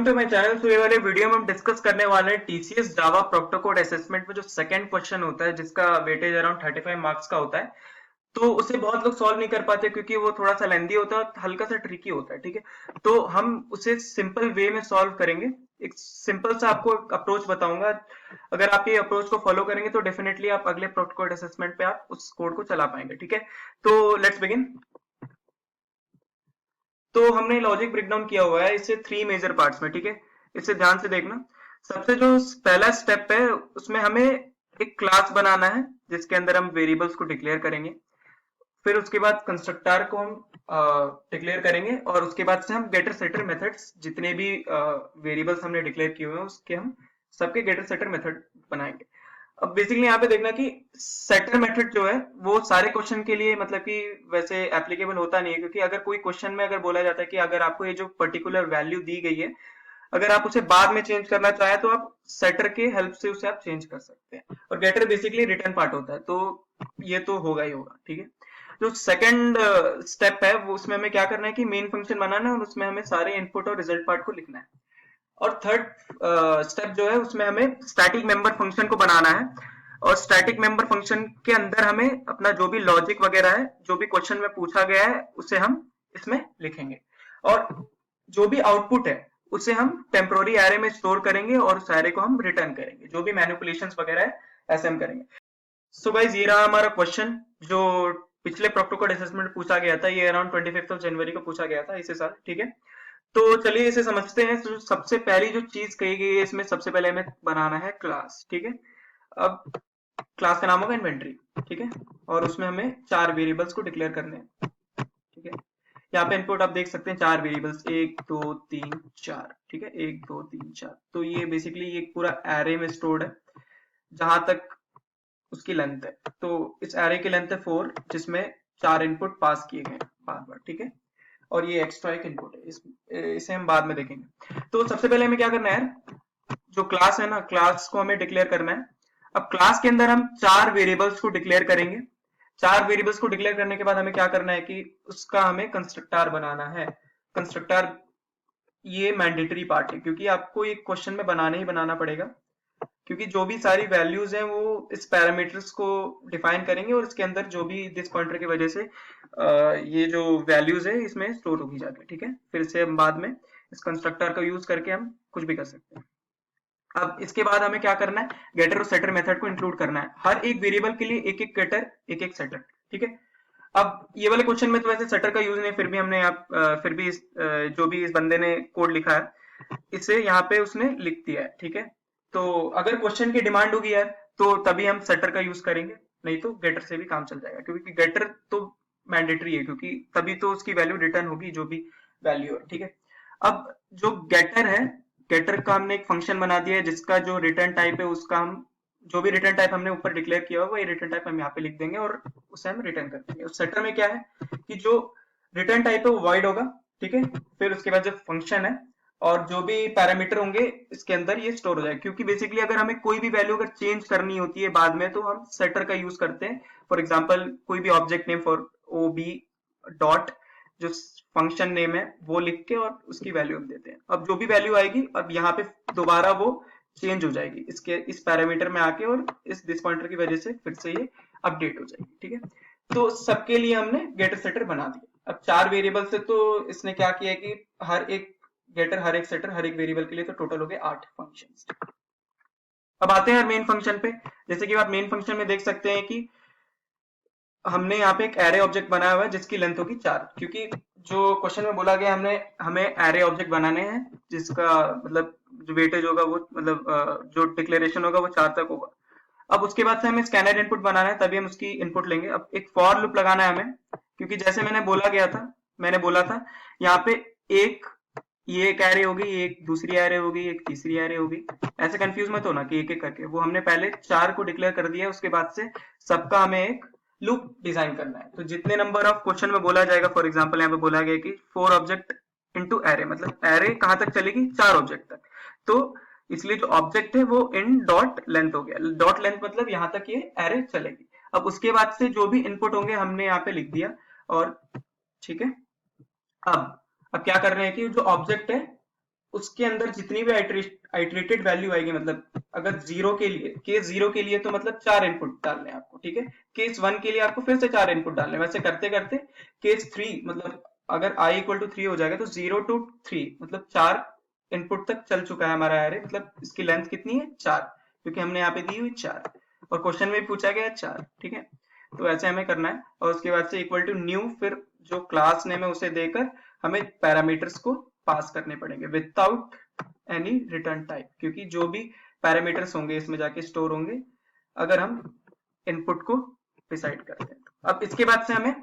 To my channel. तो ये वाले वीडियो में हम डिस्कस करने वाले हैं टीसीएस जावा प्रोक्टर कोड असेसमेंट में जो सेकंड क्वेश्चन होता है जिसका वेटेज अराउंड 35 मार्क्स का होता है। तो उसे बहुत लोग सॉल्व नहीं कर पाते क्योंकि वो थोड़ा सा लेंदी होता है और हल्का सा ट्रिकी होता है। ठीक है, तो हम उसे सिंपल वे में सॉल्व करेंगे। एक सिंपल सा आपको अप्रोच बताऊंगा। अगर आप ये अप्रोच को फॉलो करेंगे तो डेफिनेटली आप अगले प्रोक्टर कोड असेसमेंट पे आप उस कोड को चला पाएंगे। ठीक है, तो लेट्स बिगिन। तो हमने लॉजिक ब्रेकडाउन किया हुआ है इसे 3 मेजर पार्ट्स में। ठीक है, इसे ध्यान से देखना। सबसे जो पहला स्टेप है उसमें हमें एक क्लास बनाना है जिसके अंदर हम वेरिएबल्स को डिक्लेयर करेंगे। फिर उसके बाद कंस्ट्रक्टर को हम डिक्लेयर करेंगे और उसके बाद से हम गेटर सेटर मेथड्स जितने भी वेरिएबल्स हमने डिक्लेयर किए हुए हैं उसके हम सबके गेटर सेटर मेथड बनाएंगे। अब बेसिकली यहाँ पे देखना कि सेटर मेथड जो है वो सारे क्वेश्चन के लिए मतलब कि वैसे एप्लीकेबल होता नहीं है, क्योंकि अगर कोई क्वेश्चन में अगर बोला जाता है कि अगर आपको ये जो पर्टिकुलर वैल्यू दी गई है अगर आप उसे बाद में चेंज करना चाहे तो आप सेटर के हेल्प से उसे आप चेंज कर सकते हैं। और गेटर बेसिकली रिटर्न पार्ट होता है, तो ये तो होगा ही होगा। ठीक है, जो सेकंड स्टेप है वो उसमें हमें क्या करना है कि मेन फंक्शन बनाना है और उसमें हमें सारे इनपुट और रिजल्ट पार्ट को लिखना है। और थर्ड स्टेप जो है उसमें हमें स्टैटिक मेंबर फंक्शन को बनाना है और स्टैटिक मेंबर फंक्शन के अंदर हमें अपना जो भी लॉजिक वगैरह है जो भी क्वेश्चन में पूछा गया है उसे हम इसमें लिखेंगे और जो भी आउटपुट है उसे हम टेम्पोररी एरे में स्टोर करेंगे और उस एरे को हम रिटर्न करेंगे। जो भी मैनिपुलेशंस वगैरह है ऐसे हम करेंगे। सो गाइस, ये रहा हमारा क्वेश्चन जो पिछले प्रोक्टर कोड असेसमेंट में पूछा गया था। ये अराउंड 25 जनवरी को पूछा गया था इसी साल। ठीक है, तो चलिए इसे समझते हैं। तो सबसे पहली जो चीज कही गई है इसमें सबसे पहले हमें बनाना है क्लास। ठीक है, अब क्लास का नाम होगा इन्वेंट्री। ठीक है, और उसमें हमें 4 वेरिएबल्स को डिक्लेयर करने हैं। ठीक है, यहाँ पे इनपुट आप देख सकते हैं 4 वेरिएबल्स 1 2 3 4। ठीक है, 1 2 3 4। तो ये बेसिकली एक पूरा एरे में स्टोर्ड है जहां तक उसकी लेंथ है। तो इस एरे की लेंथ है 4 जिसमें 4 इनपुट पास किए गए बार बार। ठीक है, और ये एक्स्ट्रा एक इनपुट है इसे हम बाद में देखेंगे। तो सबसे पहले हमें क्या करना है, जो क्लास है ना, क्लास को हमें डिक्लेयर करना है। अब क्लास के अंदर हम 4 वेरिएबल्स को डिक्लेयर करेंगे। 4 वेरिएबल्स को डिक्लेयर करने के बाद हमें क्या करना है कि उसका हमें कंस्ट्रक्टर बनाना है। कंस्ट्रक्टर ये मैंडेटरी पार्ट है क्योंकि आपको एक क्वेश्चन में बनाना ही बनाना पड़ेगा, क्योंकि जो भी सारी वैल्यूज हैं वो इस पैरामीटर्स को डिफाइन करेंगे और इसके अंदर जो भी दिस पॉइंटर की वजह से ये जो वैल्यूज है इसमें स्टोर होगी जाके। ठीक है, फिर से हम बाद में इस कंस्ट्रक्टर का यूज करके हम कुछ भी कर सकते हैं। अब इसके बाद हमें क्या करना है, गेटर और सेटर मेथड को इंक्लूड करना है। हर एक वेरिएबल के लिए एक एक गेटर एक एक सेटर। ठीक है, अब ये वाले क्वेश्चन में तो वैसे सेटर का यूज नहीं, फिर भी हमने फिर भी जो भी इस बंदे ने कोड लिखा है इसे यहाँ पे उसने लिख दिया है। ठीक है, तो अगर क्वेश्चन की डिमांड होगी यार तो तभी हम सेटर का यूज करेंगे, नहीं तो गेटर से भी काम चल जाएगा, क्योंकि गेटर तो मैंडेटरी है क्योंकि तभी तो उसकी वैल्यू रिटर्न होगी जो भी वैल्यू है। ठीक है, अब जो गेटर है, गेटर का हमने एक फंक्शन बना दिया है जिसका जो रिटर्न टाइप है उसका हम जो भी रिटर्न टाइप हमने ऊपर डिक्लेयर किया होगा ये रिटर्न टाइप हम यहाँ पे लिख देंगे और उसे हम रिटर्न कर देंगे। उस सेटर में क्या है कि जो रिटर्न टाइप है वो वॉइड होगा। ठीक है, फिर उसके बाद जो फंक्शन है और जो भी पैरामीटर होंगे इसके अंदर ये स्टोर हो जाएगा, क्योंकि बेसिकली अगर हमें कोई भी वैल्यू अगर चेंज करनी होती है बाद में तो हम सेटर का यूज करते हैं। फॉर एग्जाम्पल कोई भी object name for O B dot जो फंक्शन नेम है वो लिख के और उसकी वैल्यू हम देते हैं। अब जो भी वैल्यू आएगी अब यहाँ पे दोबारा वो चेंज हो जाएगी इसके इस पैरामीटर में आके और इस दिस पॉइंटर की वजह से फिर से ये अपडेट हो जाएगी। ठीक है, तो सबके लिए हमने गेटर सेटर बना दिया। अब 4 वेरिएबल से तो इसने क्या किया कि हर एक गेटर हर एक सेटर हर एक वेरिएबल के लिए तो टोटल हो गए 8 फंक्शंस। अब आते हैं मेन फंक्शन पे। जैसे कि आप मेन फंक्शन में देख सकते हैं कि हमने यहाँ पे एक एरे ऑब्जेक्ट बनाया हुआ है जिसकी लेंथ होगी 4, क्योंकि जो क्वेश्चन में बोला गया हमें एरे ऑब्जेक्ट बनाने हैं जिसका मतलब जो वेटेज होगा वो मतलब जो डिक्लेरेशन होगा वो 4 तक होगा। अब उसके बाद से हमें स्कैनर इनपुट बनाना है तभी हम उसकी इनपुट लेंगे। अब एक फॉर लूप लगाना है हमें, क्योंकि जैसे मैंने बोला था यहाँ पे एक ये एक एरे होगी, एक दूसरी एरे होगी, एक तीसरी एरे होगी। ऐसे कंफ्यूज मत होना कि एक एक करके, वो हमने पहले 4 को डिक्लेयर कर दिया, उसके बाद से सबका हमें एक लूप डिजाइन करना है। तो जितने नंबर ऑफ क्वेश्चन में बोला जाएगा, फॉर एग्जांपल यहाँ पे बोला गया कि 4 ऑब्जेक्ट इनटू एरे, मतलब एरे कहां तक चलेगी 4 ऑब्जेक्ट तक। तो इसलिए जो ऑब्जेक्ट है वो इन डॉट लेंथ हो गया। डॉट लेंथ मतलब यहाँ तक ये एरे चलेगी। अब उसके बाद से जो भी इनपुट होंगे हमने यहाँ पे लिख दिया और ठीक है। अब क्या कर रहे हैं कि जो ऑब्जेक्ट है उसके अंदर जितनी भी आइट्रेटेड वैल्यू आएगी, मतलब अगर जीरो के लिए, केस जीरो के लिए तो मतलब 4 इनपुट डालने हैं आपको, ठीक है। केस 1 के लिए आपको फिर से 4 इनपुट डालने हैं। वैसे करते करते केस 3 मतलब अगर i इक्वल टू 3 हो जाएगा तो 0 to 3 मतलब 4 इनपुट तक चल चुका है हमारा एरे। मतलब इसकी लेंथ कितनी है, 4, क्योंकि हमने यहाँ पे दी हुई 4 और क्वेश्चन में पूछा गया है 4, ठीक है। तो ऐसे हमें करना है और उसके बाद से इक्वल टू न्यू, फिर जो क्लास नेम है उसे देकर हमें पैरामीटर्स को पास करने पड़ेंगे विदाउट एनी रिटर्न टाइप, क्योंकि जो भी पैरामीटर्स होंगे इसमें जाके स्टोर होंगे अगर हम इनपुट को डिसाइड करते हैं। अब इसके बाद से हमें,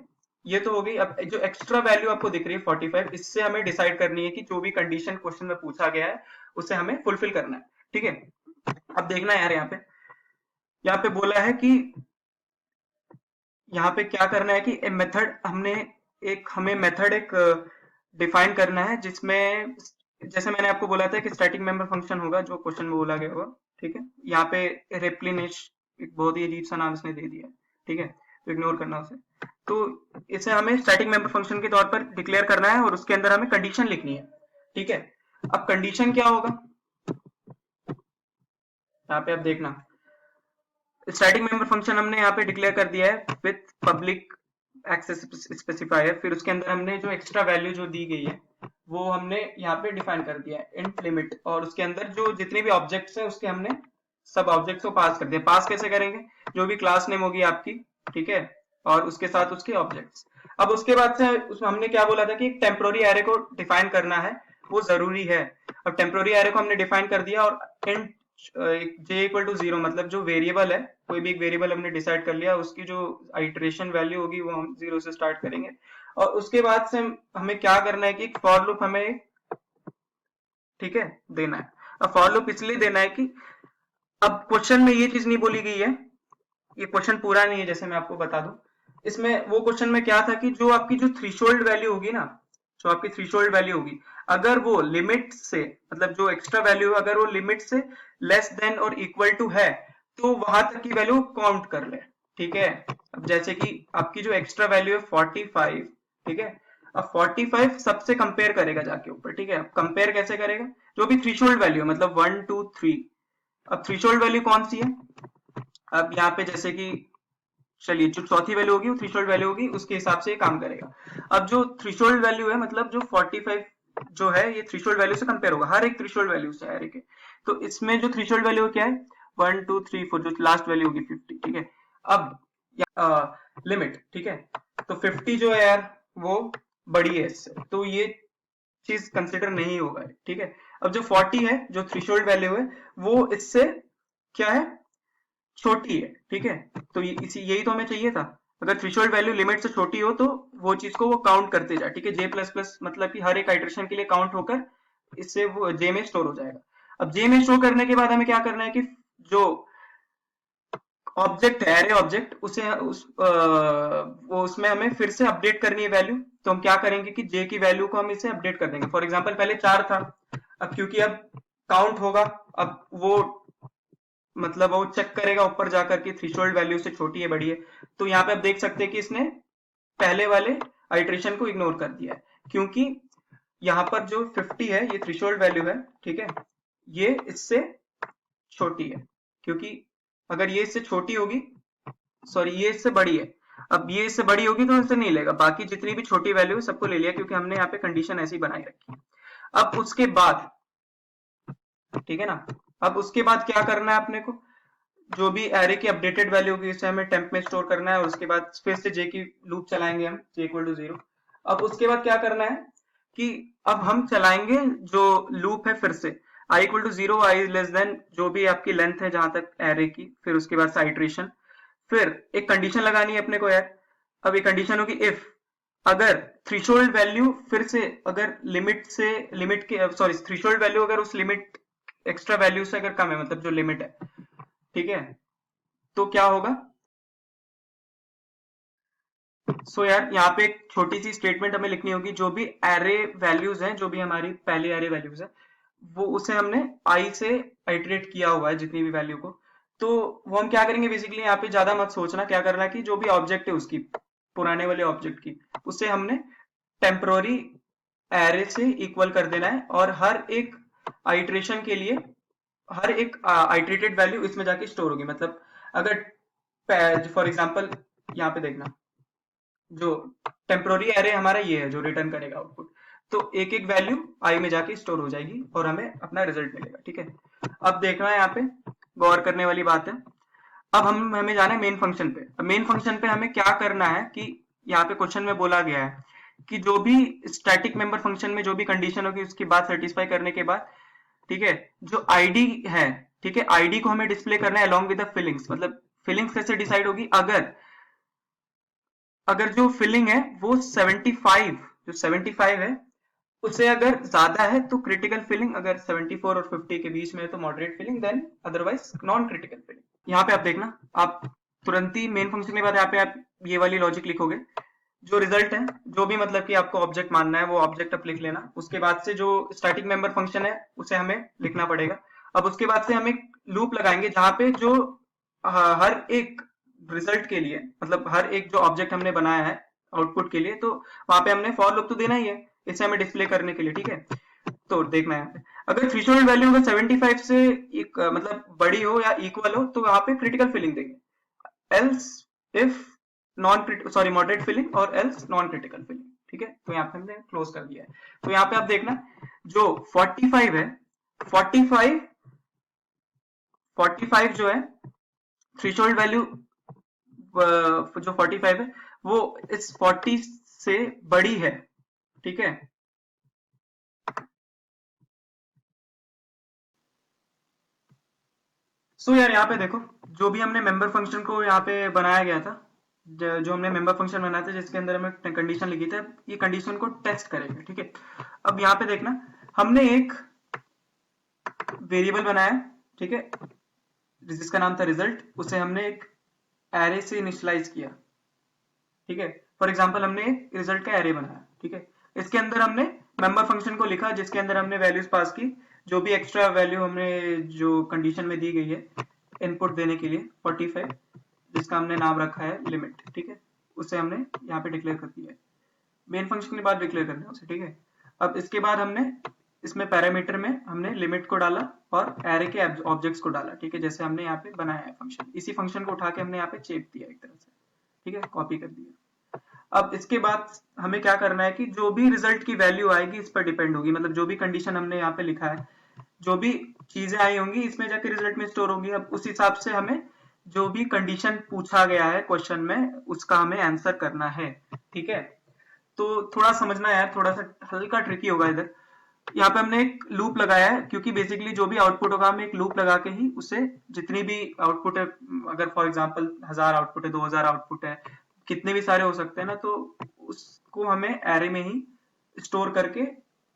ये तो हो गई। अब जो एक्स्ट्रा वैल्यू आपको दिख रही है 45, इससे हमें डिसाइड करनी है कि जो भी कंडीशन क्वेश्चन में पूछा गया है उसे हमें फुलफिल करना है, ठीक है। अब देखना है यार, यहाँ पे बोला है कि यहाँ पे क्या करना है कि मेथड हमें मेथड एक डिफाइन करना है, जिसमें जैसे मैंने आपको बोला था कि स्टैटिक मेंबर फंक्शन होगा जो क्वेश्चन में बोला गया होगा, ठीक है। यहाँ पे रेप्लिनिश एक बहुत ही अजीब सा नाम इसने दे दिया है, ठीक है, तो इग्नोर करना उसे। तो इसे हमें स्टैटिक मेंबर फंक्शन के तौर पर डिक्लेयर करना है और उसके अंदर हमें कंडीशन लिखनी है, ठीक है। अब कंडीशन क्या होगा यहाँ पे, अब देखना, स्टैटिक मेंबर फंक्शन हमने यहाँ पे डिक्लेयर कर दिया है विथ पब्लिक एक्सेस स्पेसिफायर। फिर उसके अंदर हमने जो एक्स्ट्रा वैल्यू जो दी गई है वो हमने यहाँ पे डिफाइन कर दिया है इंट लिमिट, और उसके अंदर जो जितने भी ऑब्जेक्ट्स है उसके हमने सब ऑब्जेक्ट्स को पास कर दिया। पास कैसे करेंगे, जो भी क्लास नेम होगी आपकी, ठीक है, और उसके साथ उसके ऑब्जेक्ट्स। अब उसके बाद से उसमें हमने क्या बोला था कि एक टेम्पोररी एरे को डिफाइन करना है, वो जरूरी है। अब टेम्पोररी एरे को हमने डिफाइन कर दिया और इंट जे इक्वल टू 0 मतलब जो वेरिएबल है, कोई भी एक वेरिएबल हमने डिसाइड कर लिया, उसकी जो आइटरेशन वैल्यू होगी वो हम 0 से स्टार्ट करेंगे। और उसके बाद से हमें क्या करना है कि फॉर लूप हमें, ठीक है, देना है। अब फॉर लूप इसलिए देना है कि अब क्वेश्चन में ये चीज नहीं बोली गई है, ये क्वेश्चन पूरा नहीं है, जैसे मैं आपको बता दूं। इसमें वो क्वेश्चन में क्या था कि जो आपकी जो थ्रेशोल्ड वैल्यू होगी ना, जो आपकी थ्रेशोल्ड वैल्यू होगी, अगर वो लिमिट से, मतलब जो एक्स्ट्रा वैल्यू है अगर वो लिमिट से लेस देन और इक्वल टू है तो वहां तक की वैल्यू काउंट कर ले, ठीक है। अब जैसे कि आपकी जो एक्स्ट्रा वैल्यू है 45, ठीक है। अब 45 सबसे कंपेयर करेगा जाके ऊपर, ठीक है। कंपेयर कैसे करेगा, जो भी थ्रेशोल्ड वैल्यू है, मतलब 1 2 3। अब थ्रेशोल्ड वैल्यू कौन सी है, अब यहाँ पे जैसे कि चलिए जो चौथी वैल्यू होगी वो थ्रेशोल्ड वैल्यू होगी, उसके हिसाब से ये काम करेगा। अब जो थ्रेशोल्ड वैल्यू है मतलब जो 45 जो है ये थ्रेशोल्ड वैल्यू से कंपेयर होगा, हर एक थ्रेशोल्ड वैल्यू से, हर एक। तो इसमें जो थ्रेशोल्ड वैल्यू क्या है, 1 2 3 4, जो लास्ट वैल्यू होगी 50, ठीक है। अब लिमिट, ठीक है, तो 50 जो है यार वो बड़ी है इससे, तो ये चीज कंसिडर नहीं होगा, ठीक है। अब जो 40 है जो थ्रेशोल्ड वैल्यू है वो इससे क्या है, छोटी है, ठीक है। तो यही तो हमें चाहिए था। अगर थ्रेशोल्ड वैल्यू लिमिट से छोटी हो तो वो चीज को वो काउंट करते जाए, ठीक है। जे प्लस प्लस मतलब कि हर एक आइटरेशन के लिए काउंट होकर इससे वो जे में स्टोर हो जाएगा। अब जे में स्टोर करने के बाद हमें क्या करना है कि जो ऑब्जेक्ट है, एरे ऑब्जेक्ट, वो उसमें हमें फिर से अपडेट करनी है वैल्यू। तो हम क्या करेंगे कि जे की वैल्यू को हम इसे अपडेट कर देंगे। फॉर एग्जांपल पहले 4 था, अब क्योंकि अब काउंट होगा, अब वो मतलब वो चेक करेगा ऊपर जाकर के थ्रेशोल्ड वैल्यू से छोटी है बड़ी है। तो यहाँ पे आप देख सकते हैं कि इसने पहले वाले आइट्रेशन को इग्नोर कर दिया है, क्योंकि यहाँ पर जो 50 है ये थ्रेशोल्ड वैल्यू है, ठीक है, ये इससे छोटी है। क्योंकि अगर ये इससे छोटी होगी, सॉरी ये इससे बड़ी है, अब ये इससे बड़ी होगी तो इसे नहीं लेगा, बाकी जितनी भी छोटी वैल्यू है सबको ले लिया, क्योंकि हमने यहाँ पे कंडीशन ऐसी बनाई रखी है। अब उसके बाद, ठीक है ना, अब उसके बाद क्या करना है अपने को, जो भी एरे की अपडेटेड वैल्यू होगी उसे हमें टेम्प में स्टोर करना है और उसके बाद फिर से जे की लूप चलाएंगे हम, जे इक्वल टू 0। अब उसके बाद क्या करना है कि अब हम चलाएंगे जो लूप है फिर से i equal to 0, i less than जो भी आपकी लेंथ है जहां तक एरे की, फिर उसके बाद साइट्रेशन, फिर एक कंडीशन लगानी है अपने को यार। अब ये कंडीशन होगी इफ अगर थ्रेशोल्ड वैल्यू फिर से अगर लिमिट के सॉरी थ्रेशोल्ड वैल्यू अगर उस लिमिट एक्स्ट्रा वैल्यू से अगर कम है, मतलब जो लिमिट है, ठीक है, तो क्या होगा। यार यहाँ पे एक छोटी सी स्टेटमेंट हमें लिखनी होगी, जो भी एरे वैल्यूज हैं, जो भी हमारी पहली एरे वैल्यूज है, वो उसे हमने आई से आइटरेट किया हुआ है जितनी भी वैल्यू को। तो वो हम क्या करेंगे, बेसिकली यहाँ पे ज्यादा मत सोचना, क्या करना है कि जो भी ऑब्जेक्ट है उसकी, पुराने वाले ऑब्जेक्ट की, उसे हमने टेम्पररी एरे से इक्वल कर देना है और हर एक आइट्रेशन के लिए हर एक आइट्रेटेड वैल्यू इसमें जाके स्टोर होगी। मतलब अगर फॉर एग्जांपल यहाँ पे देखना, जो टेम्पोररी एरे हमारा ये है जो रिटर्न करेगा आउटपुट, तो एक एक वैल्यू आई में जाके स्टोर हो जाएगी और हमें अपना रिजल्ट मिलेगा। ठीक है, अब देखना है यहाँ पे गौर करने वाली बात है। अब हमें जाना है मेन फंक्शन पे। अब मेन फंक्शन पे हमें क्या करना है कि यहाँ पे क्वेश्चन में बोला गया है कि जो भी स्टैटिक मेंबर फंक्शन में जो भी कंडीशन होगी उसकी बात सेटिस्फाई करने के बाद, ठीक है, जो आईडी है, ठीक है, आईडी को हमें डिस्प्ले करना है अलोंग विद द फिलिंग्स। मतलब फिलिंग्स कैसे डिसाइड होगी, अगर अगर जो फिलिंग है वो 75, जो 75 है उससे अगर ज्यादा है तो क्रिटिकल फिलिंग, अगर 74 और 50 के बीच में है तो moderate filling, then otherwise non critical filling. यहाँ पे आप देखना, आप तुरंत ही मेन फंक्शन के बाद यहाँ पे आप ये वाली लॉजिक लिखोगे, जो रिजल्ट है, जो भी मतलब कि आपको ऑब्जेक्ट मानना है वो ऑब्जेक्ट आप लिख लेना। उसके बाद से जो स्टैटिक मेंबर फंक्शन है उसे हमें लिखना पड़ेगा। अब उसके बाद से हम एक लूप लगाएंगे जहां पे जो हर एक रिजल्ट के लिए, मतलब हर एक जो ऑब्जेक्ट हमने बनाया है आउटपुट के लिए, तो वहां पे हमने फॉर लूप तो देना ही है इसे हमें डिस्प्ले करने के लिए। ठीक है, तो देखना है यहाँ पे, अगर थ्रेशोल्ड वैल्यू अगर 75 से एक मतलब बड़ी हो या इक्वल हो तो वहां पे क्रिटिकल फिलिंग देंगे, else if non sorry moderate filling और एल्स नॉन क्रिटिकल फिलिंग। ठीक है, तो यहाँ पे हमने क्लोज कर दिया है। तो यहाँ पे आप देखना, जो 45 है, 45 45 जो है थ्रेशोल्ड वैल्यू, जो 45 है वो इस 40 से बड़ी है। ठीक है, सो यार यहाँ पे देखो, जो भी हमने मेंबर फंक्शन को यहाँ पे बनाया गया था, जो हमने मेंबर फंक्शन बनाया था जिसके अंदर हमें कंडीशन लिखी थी, ये कंडीशन को टेस्ट करेंगे। ठीक है, अब यहाँ पे देखना, हमने एक वेरिएबल बनाया, ठीक है, जिसका नाम था रिजल्ट, उसे हमने एक एरे से इनिशियलाइज किया। ठीक है, फॉर एग्जांपल हमने एक रिजल्ट का एरे बनाया। ठीक है, इसके अंदर हमने मेंबर फंक्शन को लिखा जिसके अंदर हमने वैल्यूज पास की, जो भी एक्स्ट्रा वैल्यू हमने जो कंडीशन में दी गई है इनपुट देने के लिए 45, जिसका हमने नाम रखा है लिमिट। ठीक है, उसे हमने यहाँ पे डिक्लेयर कर दिया है, मेन फंक्शन के बाद डिक्लेयर करना है उसे। ठीक है, अब इसके बाद हमने इसमें पैरामीटर में हमने लिमिट को डाला और एरे के ऑब्जेक्ट्स को डाला। ठीक है, जैसे हमने यहाँ पे बनाया है फंक्शन, इसी फंक्शन को उठा के हमने यहाँ पे चेप दिया एक तरह से। ठीक है, कॉपी कर दिया। अब इसके बाद हमें क्या करना है कि जो भी रिजल्ट की वैल्यू आएगी इस पर डिपेंड होगी, मतलब जो भी कंडीशन हमने यहाँ पे लिखा है, जो भी चीजें आई होंगी इसमें जाके रिजल्ट में स्टोर होंगी। अब उस हिसाब से हमें जो भी कंडीशन पूछा गया है क्वेश्चन में उसका हमें आंसर करना है। ठीक है, तो थोड़ा समझना है, थोड़ा सा हल्का ट्रिकी होगा इधर। यहाँ पे हमने एक लूप लगाया है क्योंकि बेसिकली जो भी आउटपुट होगा हम एक लूप लगा के ही उसे, जितनी भी आउटपुट है, अगर फॉर एग्जांपल 1000 आउटपुट है, 2000 आउटपुट है, कितने भी सारे हो सकते हैं ना, तो उसको हमें एरे में ही स्टोर करके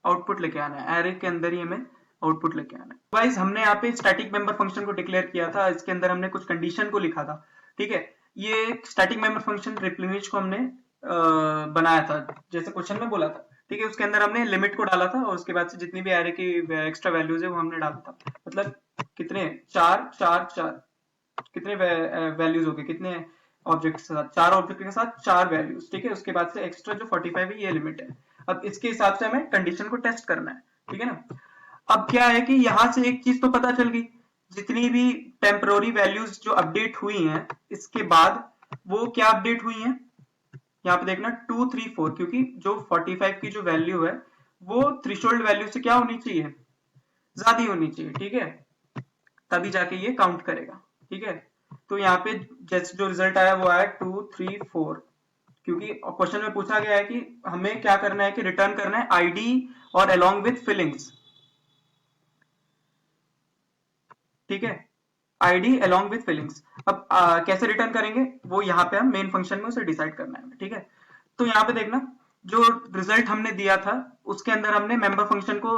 आउटपुट लेके आना है, एरे के अंदर ही हमें आउटपुट लेके आना है। गाइस हमने यहाँ पे स्टैटिक मेंबर फंक्शन को डिक्लेयर किया था, इसके अंदर हमने कुछ कंडीशन को लिखा था। ठीक है, ये स्टैटिक मेंबर फंक्शन रिप्लेनिश को हमने बनाया था जैसे क्वेश्चन में बोला था। ठीक है, उसके अंदर हमने लिमिट को डाला था और उसके बाद से जितनी भी एरे की एक्स्ट्रा वैल्यूज है वो हमने डाला था। मतलब कितने, चार चार चार, कितने वैल्यूज हो गए, कितने ऑब्जेक्ट के साथ, चार ऑब्जेक्ट के साथ चार वैल्यूज। ठीक है, उसके बाद से एक्स्ट्रा जो 45 है ये लिमिट है। अब इसके हिसाब से हमें कंडीशन को टेस्ट करना है। ठीक है ना, अब क्या है कि यहां से एक चीज तो पता चल गई, जितनी भी टेम्पररी वैल्यूज जो अपडेट हुई हैं इसके बाद वो क्या अपडेट हुई हैं, यहाँ पे देखना 2 3 4, क्योंकि जो 45 की जो वैल्यू है वो थ्रेशोल्ड वैल्यू से क्या होनी चाहिए, ज्यादा होनी चाहिए। ठीक है, तभी जाके ये काउंट करेगा। ठीक है, तो यहाँ पे जैसे जो रिजल्ट आया वो आया 2 3 4, क्योंकि क्वेश्चन में पूछा गया है कि हमें क्या करना है कि रिटर्न करना है आईडी और अलोंग विथ फिलिंग्स। ठीक है, आईडी अलोंग विथ फिलिंग्स। अब कैसे रिटर्न करेंगे वो यहाँ पे हम मेन फंक्शन में उसे डिसाइड करना है। ठीक है, तो यहाँ पे देखना, जो रिजल्ट हमने दिया था उसके अंदर हमने मेंबर फंक्शन को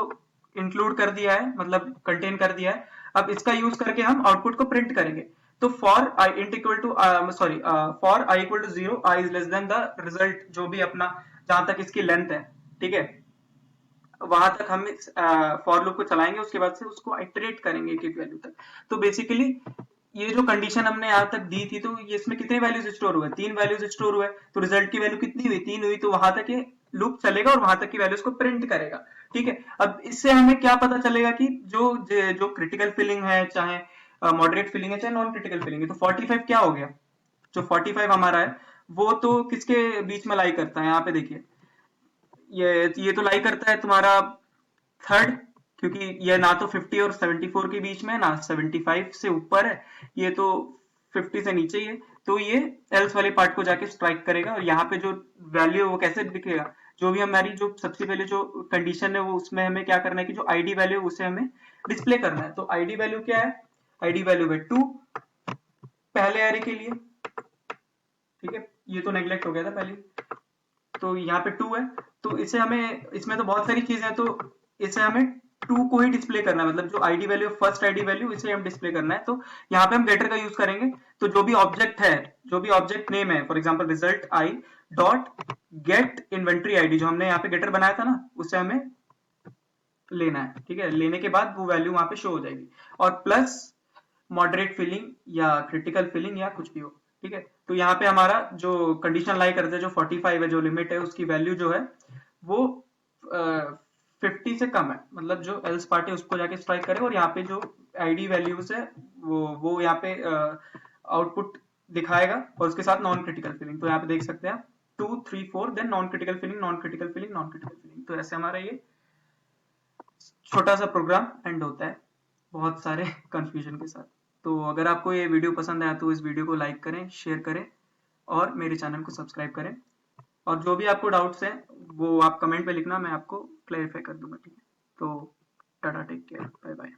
इंक्लूड कर दिया है, मतलब कंटेन कर दिया है। अब इसका यूज करके हम आउटपुट को प्रिंट करेंगे। तो for I int equal to sorry for I equal to 0, I is less than the result, जो भी अपना जहां तक इसकी लेंथ है। ठीक है, वहां तक हम फॉर लूप को चलाएंगे, उसके बाद से उसको आइटरेट करेंगे एक एक वैल्यू तक। तो बेसिकली ये जो कंडीशन हमने यहाँ तक दी थी, तो ये इसमें कितने वैल्यूज स्टोर हुए, 3 वैल्यूज स्टोर हुए, तो रिजल्ट की वैल्यू कितनी हुई, 3 हुई, तो वहां तक ये लूप चलेगा और वहां तक की वैल्यूज को प्रिंट करेगा। ठीक है, अब इससे हमें क्या पता चलेगा कि जो जो क्रिटिकल फिलिंग है, चाहे मॉडरेट फिलिंग है, चाहे नॉन क्रिटिकल फिलिंग है, तो 45 क्या हो गया, जो 45 हमारा है वो तो किसके बीच में लाई करता है, यहाँ पे देखिए, ये तो लाई करता है तुम्हारा थर्ड, क्योंकि ये ना तो 50 और 74 के बीच में है, ना 75 से ऊपर है, ये तो 50 से नीचे ही है, तो ये एल्स वाले पार्ट को जाके स्ट्राइक करेगा, और यहाँ पे जो वैल्यू है वो कैसे दिखेगा, जो भी हमारी जो सबसे पहले जो कंडीशन है वो उसमें हमें क्या करना है कि जो आईडी वैल्यू है उसे हमें डिस्प्ले करना है। तो आईडी वैल्यू क्या है, आईडी वैल्यू है 2 पहले एरे के लिए। ठीक है, ये तो नेग्लेक्ट हो गया था पहले, तो यहाँ पे 2 है, तो इसे हमें, इसमें तो बहुत सारी चीजें हैं, तो इसे हमें 2 को ही डिस्प्ले करना है, मतलब जो ID value, first ID value, इसे हम डिस्प्ले करना है। तो यहाँ पे हम गेटर का यूज करेंगे, तो जो भी ऑब्जेक्ट है, जो भी ऑब्जेक्ट नेम है, for example result I dot gate inventory ID, जो हमने यहाँ पे गेटर बनाया था ना, उसे हमें लेना है। ठीक है, लेने के बाद वो वैल्यू वहां पे शो हो जाएगी, और प्लस मॉडरेट फिलिंग या क्रिटिकल फिलिंग या कुछ भी हो। ठीक है, तो यहाँ पे हमारा जो कंडीशन लाई करते हैं, जो 45 है, जो लिमिट है, उसकी वैल्यू जो है वो 50 से कम है, मतलब जो एल्स पार्ट है उसको जाके स्ट्राइक करे, और यहाँ पे जो आईडी वैल्यूज है वो यहाँ पे आउटपुट दिखाएगा, और उसके साथ नॉन क्रिटिकल फिलिंग, तो यहाँ पे देख सकते हैं आप 2 3 4 then non critical filling, non critical filling, non critical filling. तो ऐसे हमारा ये छोटा सा प्रोग्राम एंड होता है, बहुत सारे कंफ्यूजन के साथ। तो अगर आपको ये वीडियो पसंद आया तो इस वीडियो को लाइक करें, शेयर करें, और मेरे चैनल को सब्सक्राइब करें, और जो भी आपको डाउट्स हैं वो आप कमेंट पे लिखना, मैं आपको क्लैरिफाई कर दूंगा। ठीक है, तो tata, take care, bye bye.